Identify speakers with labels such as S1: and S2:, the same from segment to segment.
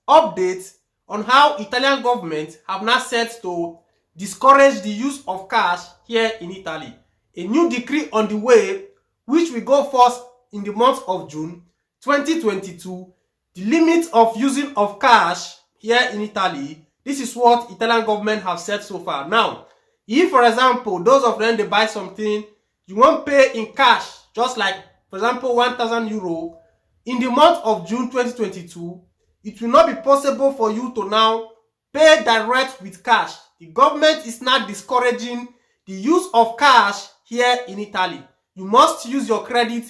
S1: update on how Italian government have now set to discourage the use of cash here in Italy. A new decree on the way, which will go forth in the month of June 2022. The limit of using of cash here in Italy, this is what Italian government have said so far. Now, if for example, those of them they buy something, you won't pay in cash, just like for example 1,000 euro in the month of June 2022, it will not be possible for you to now pay direct with cash. The government is not discouraging the use of cash here in Italy. You must use your credit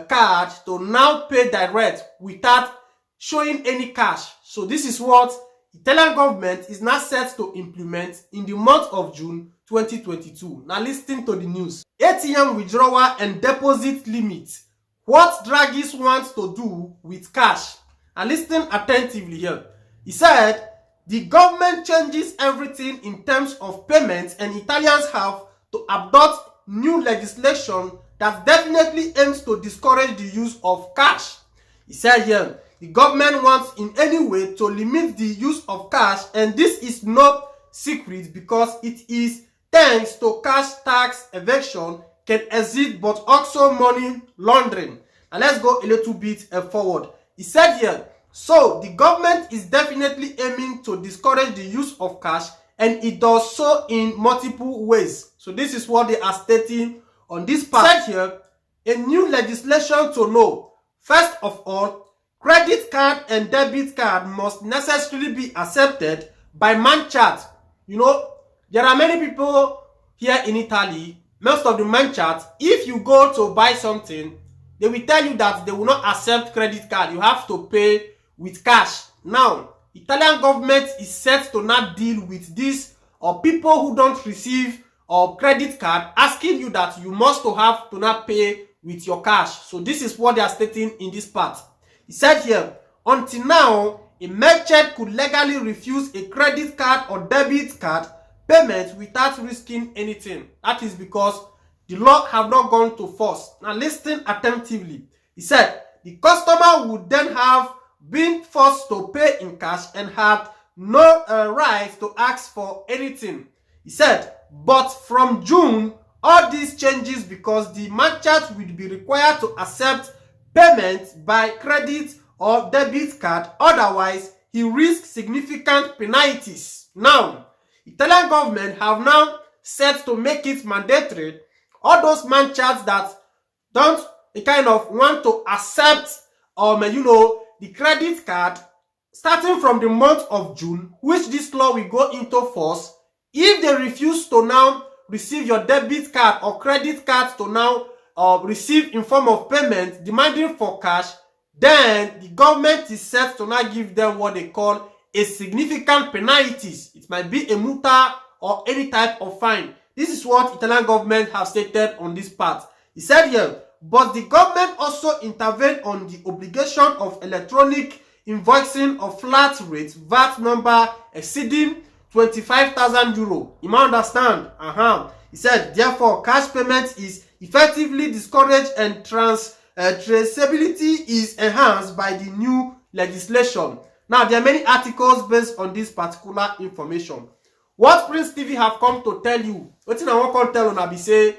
S1: card to now pay direct without showing any cash. So this is what Italian government is now set to implement in the month of June 2022. Now listen to the news. ATM withdrawal and deposit limit. What Draghi wants to do with cash. And listen attentively here. He said, the government changes everything in terms of payments and Italians have to adopt new legislation that definitely aims to discourage the use of cash. He said here, the government wants in any way to limit the use of cash, and this is no secret because it is thanks to cash tax evasion can exist but also money laundering. And let's go a little bit forward. He said here, so the government is definitely aiming to discourage the use of cash, and it does so in multiple ways. So this is what they are stating on this part. Said here, a new legislation to know. First of all, credit card and debit card must necessarily be accepted by Manchat. You know, there are many people here in Italy, most of the Manchat, if you go to buy something, they will tell you that they will not accept credit card. You have to pay with cash. Now, Italian government is set to not deal with this or people who don't receive or credit card, asking you that you must have to not pay with your cash. So this is what they are stating in this part. He said here, until now, a merchant could legally refuse a credit card or debit card payment without risking anything. That is because the law have not gone to force. Now listen attentively. He said, the customer would then have been forced to pay in cash and had no right to ask for anything. He said, but from June, all these changes because the merchant will be required to accept payment by credit or debit card, otherwise he risks significant penalties. Now, Italian government have now set to make it mandatory. All those merchants that don't kind of want to accept the credit card starting from the month of June, which this law will go into force. If they refuse to now receive your debit card or credit card to now receive in form of payment demanding for cash, then the government is set to now give them what they call a significant penalties. It might be a multa or any type of fine. This is what Italian government have stated on this part. He said here, but the government also intervened on the obligation of electronic invoicing of flat rate VAT number exceeding 25,000 euro. You might understand. He said, therefore, cash payment is effectively discouraged and traceability is enhanced by the new legislation. Now, there are many articles based on this particular information. What Prince TV have come to tell you, what I want to tell you, be say,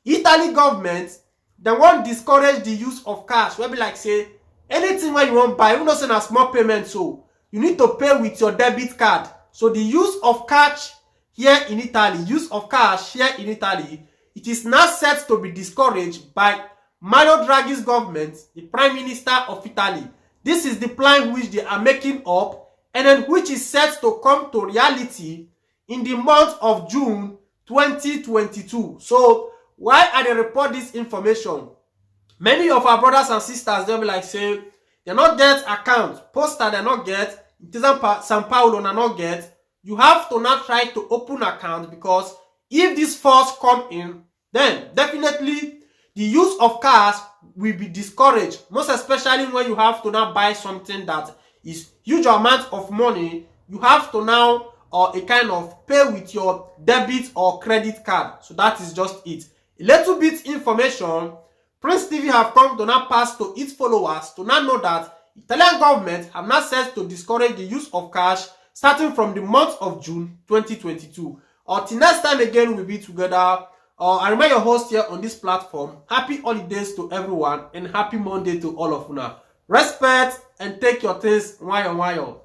S1: Italy government, they won't discourage the use of cash. Where be like say, anything where you want buy, you know, send a small payment, so you need to pay with your debit card. So the use of cash here in Italy, it is not set to be discouraged by Mario Draghi's government, the Prime Minister of Italy. This is the plan which they are making up, and then which is set to come to reality in the month of June 2022. So why I report this information? Many of our brothers and sisters, they'll be like say, they not get account, poster they not get, San Paulo they not get. You have to not try to open account, because if this force come in, then definitely the use of cash will be discouraged, most especially when you have to now buy something that is huge amount of money. You have to now a kind of pay with your debit or credit card. So that is just it. A little bit information Prince TV have come to now pass to its followers to now know that Italian government have now set to discourage the use of cash starting from the month of June 2022. Till next time again we'll be together. I remind your host here on this platform. Happy holidays to everyone and happy Monday to all of you. Respect and take your things while.